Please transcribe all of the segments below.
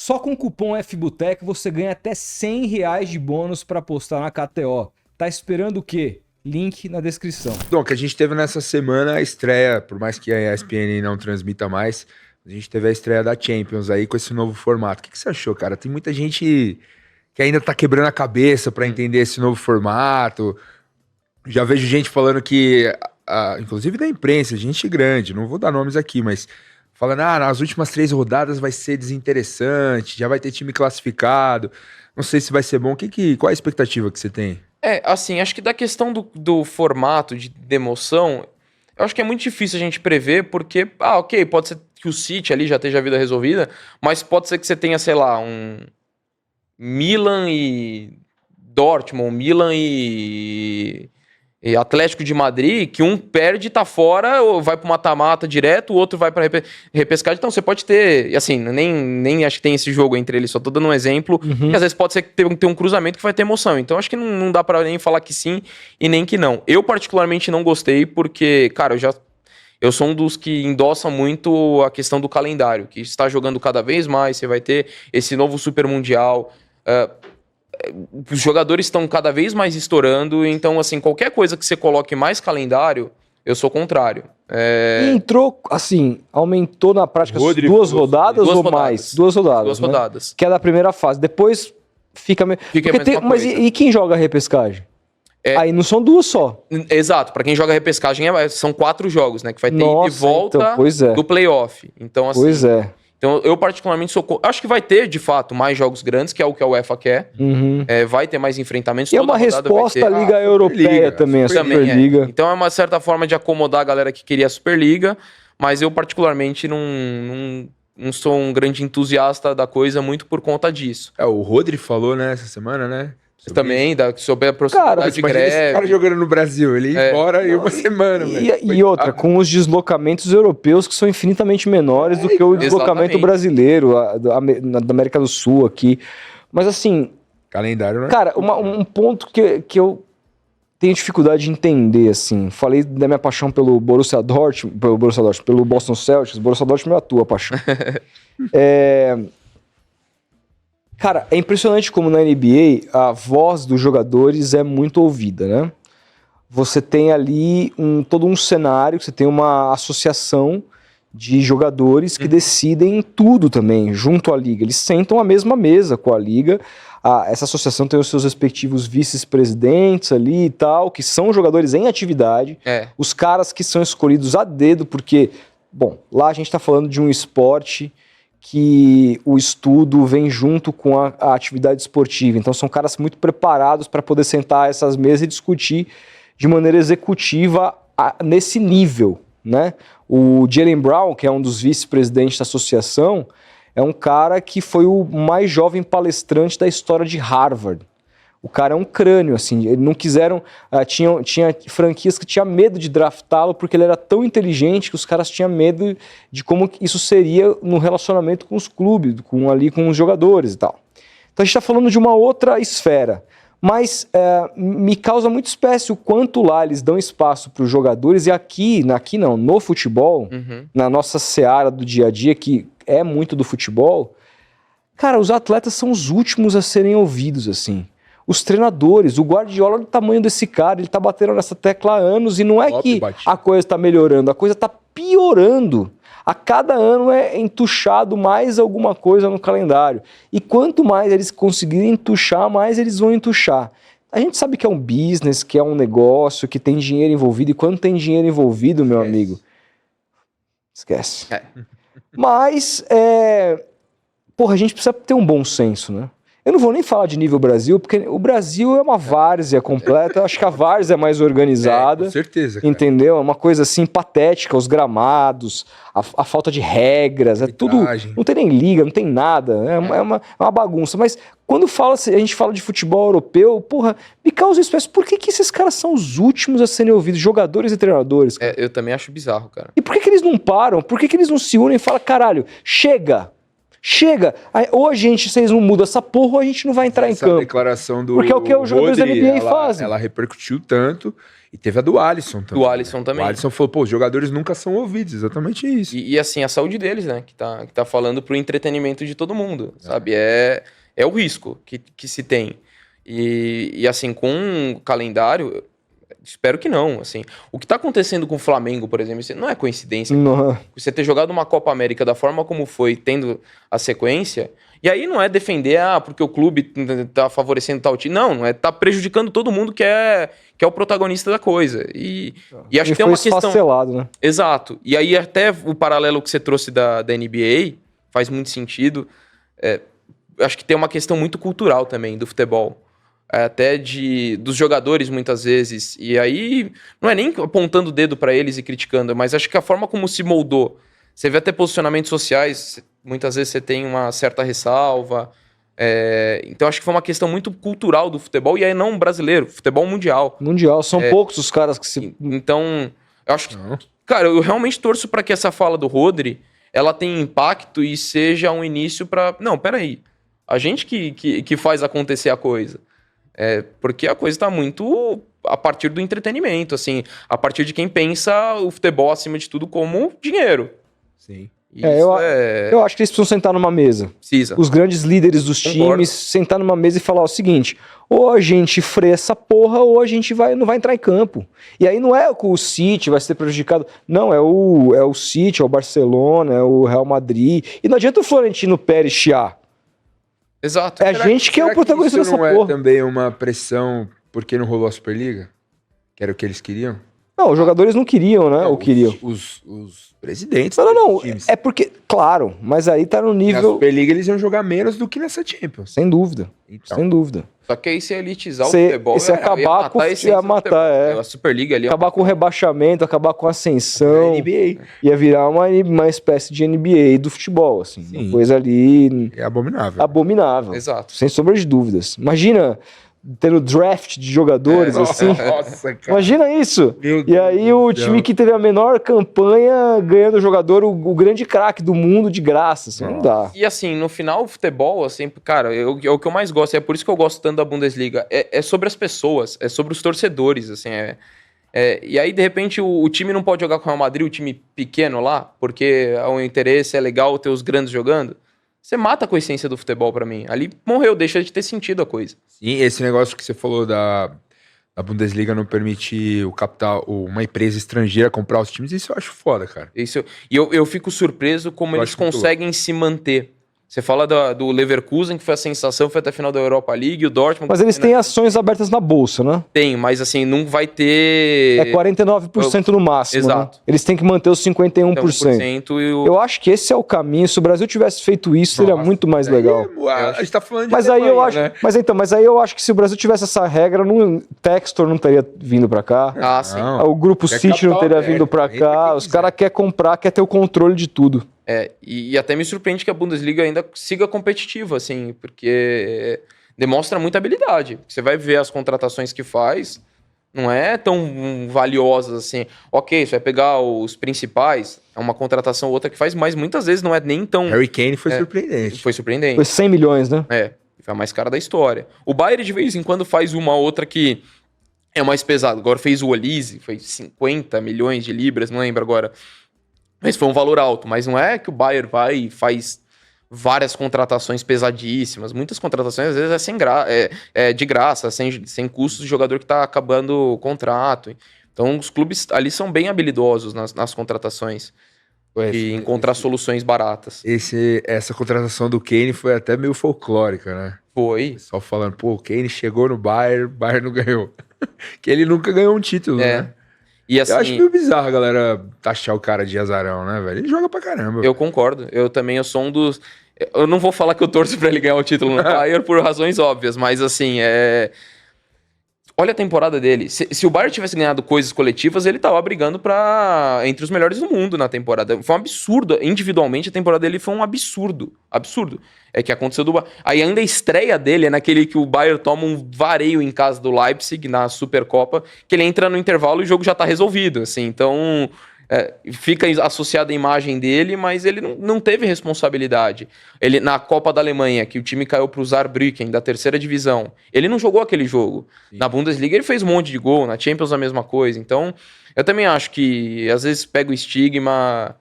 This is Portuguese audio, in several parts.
Só com o cupom FBUTEC você ganha até R$100 de bônus para apostar na KTO. Tá esperando o quê? Link na descrição. Bom, que a gente teve nessa semana a estreia, por mais que a ESPN não transmita mais, a gente teve a estreia da Champions aí com esse novo formato. O que você achou, cara? Tem muita gente que ainda tá quebrando a cabeça para entender esse novo formato. Já vejo gente falando que, inclusive da imprensa, gente grande, não vou dar nomes aqui, mas falando, nas últimas 3 rodadas vai ser desinteressante, já vai ter time classificado, não sei se vai ser bom. Qual a expectativa que você tem? Assim, acho que da questão do formato de emoção, eu acho que é muito difícil a gente prever, porque, ok, pode ser que o City ali já esteja a vida resolvida, mas pode ser que você tenha, sei lá, um Milan e Dortmund, Milan e Atlético de Madrid, que um perde, tá fora, ou vai pro mata-mata direto, o outro vai pra repescagem. Então você pode ter, assim, nem acho que tem esse jogo entre eles, só tô dando um exemplo, que às vezes pode ser que tenha um cruzamento que vai ter emoção. Então acho que não dá pra nem falar que sim e nem que não. Eu particularmente não gostei porque, cara, eu sou um dos que endossa muito a questão do calendário, que está jogando cada vez mais, você vai ter esse novo Super Mundial, os jogadores estão cada vez mais estourando, então, assim, qualquer coisa que você coloque mais calendário, eu sou contrário. Entrou, assim, aumentou na prática 2 rodadas ou mais? 2 rodadas. 2 rodadas. Que é da primeira fase. Depois fica... Mas e quem joga a repescagem? Aí não são 2 só. Exato, pra quem joga repescagem são 4 jogos, né? Que vai ter ida e volta do playoff. Então, assim... Pois é. Então, eu particularmente acho que vai ter, de fato, mais jogos grandes, que é o que a UEFA quer. Vai ter mais enfrentamentos. E é uma resposta à Liga Europeia também, a Superliga. Então, é uma certa forma de acomodar a galera que queria a Superliga, mas eu particularmente não sou um grande entusiasta da coisa muito por conta disso. O Rodri falou, né, essa semana, né? Também, sobre a possibilidade de greve. Esse cara jogando no Brasil, ele ia embora em uma semana. E outra, com os deslocamentos europeus que são infinitamente menores do que o deslocamento brasileiro, da América do Sul aqui. Mas assim... Calendário, né? Cara, um ponto que eu tenho dificuldade de entender, assim. Falei da minha paixão pelo Borussia Dortmund, pelo Boston Celtics. Borussia Dortmund é a tua paixão. Cara, é impressionante como na NBA a voz dos jogadores é muito ouvida, né? Você tem ali todo um cenário, você tem uma associação de jogadores que decidem tudo também, junto à liga. Eles sentam à mesma mesa com a liga. Essa associação tem os seus respectivos vice-presidentes ali e tal, que são jogadores em atividade. Os caras que são escolhidos a dedo, porque, bom, lá a gente tá falando de um esporte que o estudo vem junto com a atividade esportiva. Então são caras muito preparados para poder sentar essas mesas e discutir de maneira executiva nesse nível, né? O Jaylen Brown, que é um dos vice-presidentes da associação, é um cara que foi o mais jovem palestrante da história de Harvard. O cara é um crânio, assim, eles não quiseram... Tinha franquias que tinham medo de draftá-lo porque ele era tão inteligente que os caras tinham medo de como isso seria no relacionamento com os clubes, com os jogadores e tal. Então a gente está falando de uma outra esfera. Mas me causa muita espécie o quanto lá eles dão espaço para os jogadores, e aqui não, no futebol, na nossa seara do dia a dia, que é muito do futebol, cara, os atletas são os últimos a serem ouvidos, assim. Os treinadores, o Guardiola, do tamanho desse cara, ele tá batendo nessa tecla há anos, e não é que a coisa tá melhorando, a coisa tá piorando. A cada ano é entuchado mais alguma coisa no calendário. E quanto mais eles conseguirem entuchar, mais eles vão entuchar. A gente sabe que é um business, que é um negócio, que tem dinheiro envolvido, e quando tem dinheiro envolvido, meu amigo, esquece. Mas, porra, a gente precisa ter um bom senso, né? Eu não vou nem falar de nível Brasil, porque o Brasil é uma várzea completa. Eu acho que a várzea é mais organizada. Com certeza, cara. Entendeu? É uma coisa assim patética, os gramados, a falta de regras, é tudo. Não tem nem liga, não tem nada. É uma bagunça. Mas quando a gente fala de futebol europeu, porra, me causa espécie. Por que esses caras são os últimos a serem ouvidos, jogadores e treinadores? Eu também acho bizarro, cara. E por que eles não param? Por que eles não se unem e falam, caralho, chega? Chega! Aí, ou vocês não mudam essa porra, ou a gente não vai entrar em Essa campo. declaração do Porque é o que os jogadores da NBA fazem. Ela repercutiu tanto. E teve a do Alisson também. Do Alisson também. O Alisson falou, pô, os jogadores nunca são ouvidos. Exatamente isso. E assim, a saúde deles, né? Que tá falando pro entretenimento de todo mundo, sabe? É o risco que se tem. E assim, com o calendário, espero que não, assim. O que tá acontecendo com o Flamengo, por exemplo, isso não é coincidência. Não. Você ter jogado uma Copa América da forma como foi, tendo a sequência, e aí não é defender, porque o clube tá favorecendo tal time. Não é tá prejudicando todo mundo que é o protagonista da coisa. E acho que tem uma questão... esfacelado, né? Exato. E aí até o paralelo que você trouxe da NBA faz muito sentido. Acho que tem uma questão muito cultural também do futebol. Até dos jogadores, muitas vezes. E aí, não é nem apontando o dedo pra eles e criticando, mas acho que a forma como se moldou. Você vê até posicionamentos sociais, muitas vezes você tem uma certa ressalva. Então acho que foi uma questão muito cultural do futebol, e aí não brasileiro, futebol mundial. Mundial, são poucos os caras que se... Então, eu acho que... Cara, eu realmente torço pra que essa fala do Rodri, ela tenha impacto e seja um início pra... Não, peraí. A gente que faz acontecer a coisa. Porque a coisa tá muito a partir do entretenimento, assim, a partir de quem pensa o futebol acima de tudo como dinheiro. Sim. Eu acho que eles precisam sentar numa mesa. Precisa. Os grandes líderes dos times, sentar numa mesa e falar o seguinte: ou a gente freia essa porra, ou a gente não vai entrar em campo. E aí não é que o City vai ser prejudicado. Não, é o City, é o Barcelona, é o Real Madrid. E não adianta o Florentino Pérez chiar. Exato. É a gente que é o protagonista dessa porra. Não é também uma pressão porque não rolou a Superliga? Que era o que eles queriam? Não, os jogadores não queriam, né? Ou queriam. Os presidentes. Não. É porque, claro, mas aí tá no nível... Na Superliga eles iam jogar menos do que nessa Champions. Sem dúvida. Então. Sem dúvida. Só que aí se elitizar o futebol... Se acabar com... Ia matar, A Superliga ali... Acabar com o rebaixamento, acabar com a ascensão. NBA. Ia virar uma espécie de NBA do futebol, assim. Sim. Uma coisa ali... É abominável. Abominável. Exato. Sem sombra de dúvidas. Imagina... tendo draft de jogadores, assim. Nossa, cara. Imagina isso. E aí o time que teve a menor campanha ganhando o jogador, o grande craque do mundo de graça. Assim, não dá. E assim, no final, o futebol, assim, cara, é o que eu mais gosto. É por isso que eu gosto tanto da Bundesliga. É sobre as pessoas, é sobre os torcedores, assim. E aí, de repente, o time não pode jogar com o Real Madrid, o time pequeno lá, porque o interesse é legal ter os grandes jogando. Você mata com a essência do futebol pra mim. Ali morreu, deixa de ter sentido a coisa. Sim, esse negócio que você falou da Bundesliga não permitir uma empresa estrangeira comprar os times, isso eu acho foda, cara. E eu fico surpreso como eles conseguem se manter. Você fala do Leverkusen, que foi a sensação, foi até a final da Europa League, o Dortmund... Mas eles têm ações abertas na bolsa, né? Tem, mas assim, não vai ter... É 49% no máximo, Exato. Né? Eles têm que manter os 51%. 1% Eu acho que esse é o caminho. Se o Brasil tivesse feito isso, seria muito mais legal. A gente tá falando de mas aí eu acho, né? mas aí eu acho que se o Brasil tivesse essa regra, Textor não teria vindo pra cá. Ah, sim. O grupo City não teria vindo pra cá. Os caras querem comprar, quer ter o controle de tudo. E até me surpreende que a Bundesliga ainda siga competitiva, assim, porque demonstra muita habilidade. Você vai ver as contratações que faz, não é tão valiosas assim. Ok, você vai pegar os principais, é uma contratação ou outra que faz, mas muitas vezes não é nem tão... Harry Kane foi surpreendente. Foi surpreendente. Foi 100 milhões, né? Foi a mais cara da história. O Bayern, de vez em quando, faz uma outra que é mais pesada. Agora fez o Olise, foi 50 milhões de libras, não lembro agora. Mas foi um valor alto. Mas não é que o Bayern vai e faz várias contratações pesadíssimas. Muitas contratações, às vezes, é de graça, sem custos de jogador que está acabando o contrato. Então, os clubes ali são bem habilidosos nas contratações. E encontrar soluções baratas. Essa contratação do Kane foi até meio folclórica, né? Foi. Só falando, o Kane chegou no Bayern, o Bayern não ganhou. Que ele nunca ganhou um título, né? E assim, eu acho meio bizarro a galera taxar o cara de azarão, né, velho? Ele joga pra caramba. Eu concordo. Eu sou um dos... Eu não vou falar que eu torço pra ele ganhar o título no Bayern por razões óbvias, mas assim, olha a temporada dele. Se o Bayern tivesse ganhado coisas coletivas, ele tava brigando entre os melhores do mundo na temporada. Foi um absurdo. Individualmente, a temporada dele foi um absurdo. Absurdo. É que aconteceu do... Aí ainda a estreia dele é naquele que o Bayern toma um vareio em casa do Leipzig, na Supercopa, que ele entra no intervalo e o jogo já tá resolvido, assim. Então, fica associada à imagem dele, mas ele não teve responsabilidade. Ele, na Copa da Alemanha, que o time caiu para o Saarbrücken, da terceira divisão, ele não jogou aquele jogo. Sim. Na Bundesliga ele fez um monte de gol, na Champions a mesma coisa. Então, eu também acho que, às vezes, pega o estigma...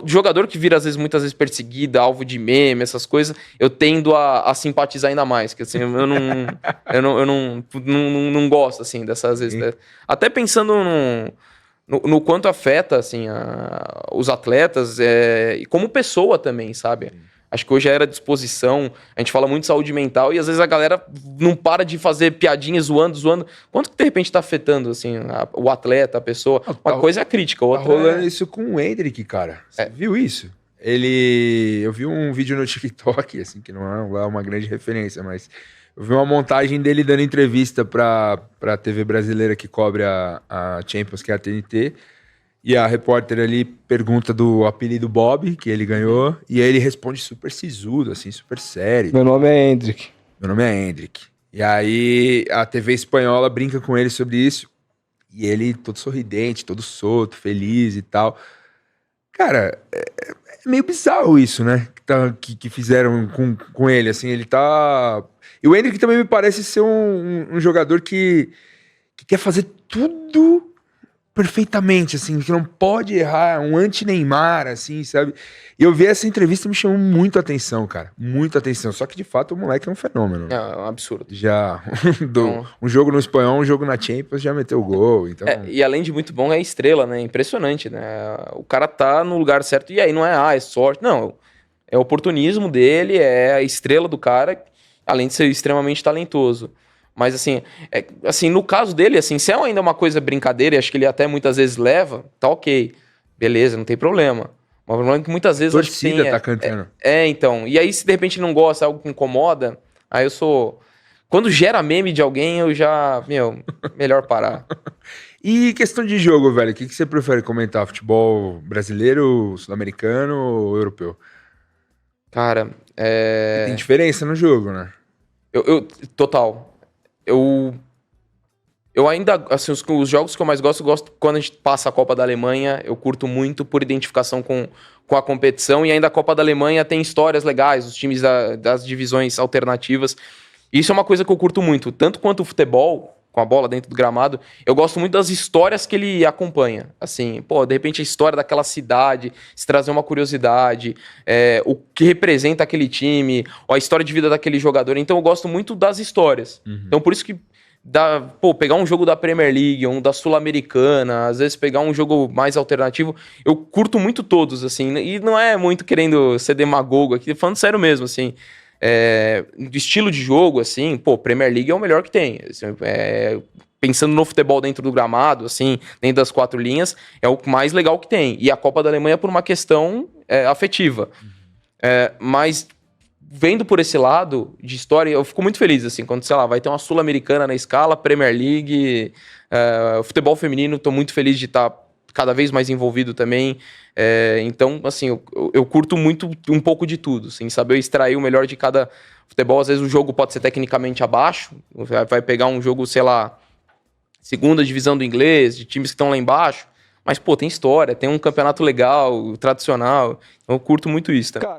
jogador que vira, às vezes, muitas vezes perseguido, alvo de meme, essas coisas, eu tendo a simpatizar ainda mais, que assim, eu não gosto, assim, dessas vezes, né? Até pensando no quanto afeta, assim, os atletas, e como pessoa também, sabe? Acho que hoje era disposição, a gente fala muito de saúde mental e às vezes a galera não para de fazer piadinhas zoando. Quanto que de repente tá afetando, assim, o atleta, a pessoa? Uma coisa é a crítica, outra tá rolando isso com o Endrick, cara. Você viu isso? Eu vi um vídeo no TikTok, assim, que não é uma grande referência, mas eu vi uma montagem dele dando entrevista pra TV brasileira que cobre a Champions, que é a TNT. E a repórter ali pergunta do apelido Bob, que ele ganhou, e aí ele responde super sisudo, assim, super sério. Meu nome é Endrick. Meu nome é Endrick. E aí a TV espanhola brinca com ele sobre isso, e ele todo sorridente, todo solto, feliz e tal. Cara, é meio bizarro isso, né? Que fizeram com ele, assim, ele tá... E o Endrick também me parece ser um jogador que quer fazer tudo... perfeitamente, assim, que não pode errar, um anti-Neymar, assim, sabe? E eu vi essa entrevista, me chamou muito a atenção, cara, muito atenção, só que de fato o moleque é um fenômeno. É um absurdo. Já, um jogo no Espanhol, um jogo na Champions, já meteu gol, então... E além de muito bom, é estrela, né? Impressionante, né? O cara tá no lugar certo, e aí não é sorte, não, é oportunismo dele, é a estrela do cara, além de ser extremamente talentoso. Mas, assim, no caso dele, assim, se é ainda uma coisa brincadeira, e acho que ele até muitas vezes leva, tá ok. Beleza, não tem problema. Mas o problema é que muitas vezes... A torcida tá cantando. Então. E aí, se de repente não gosta, algo que incomoda, aí eu sou... Quando gera meme de alguém, eu já... melhor parar. E questão de jogo, velho, o que você prefere comentar? Futebol brasileiro, sul-americano ou europeu? Cara, Tem diferença no jogo, né? Total. Eu ainda, assim, os jogos que eu mais gosto quando a gente passa a Copa da Alemanha, eu curto muito por identificação com a competição, e ainda a Copa da Alemanha tem histórias legais, os times das divisões alternativas. Isso é uma coisa que eu curto muito, tanto quanto o futebol, com a bola dentro do gramado, eu gosto muito das histórias que ele acompanha. Assim, de repente a história daquela cidade, se trazer uma curiosidade, o que representa aquele time, ou a história de vida daquele jogador. Então eu gosto muito das histórias. Uhum. Então por isso que pegar um jogo da Premier League, um da Sul-Americana, às vezes pegar um jogo mais alternativo, eu curto muito todos, assim, e não é muito querendo ser demagogo aqui, falando sério mesmo, assim, de estilo de jogo, assim, Premier League é o melhor que tem, assim, pensando no futebol dentro do gramado, assim, dentro das quatro linhas, é o mais legal que tem, e a Copa da Alemanha por uma questão afetiva, mas... Vendo por esse lado de história, eu fico muito feliz, assim, quando, sei lá, vai ter uma Sul-Americana na escala, Premier League, futebol feminino, tô muito feliz de estar cada vez mais envolvido também. Então, assim, eu curto muito um pouco de tudo, assim, saber extrair o melhor de cada futebol. Às vezes o jogo pode ser tecnicamente abaixo, vai pegar um jogo, sei lá, segunda divisão do inglês, de times que estão lá embaixo, mas, tem história, tem um campeonato legal, tradicional, então eu curto muito isso, tá? Cara,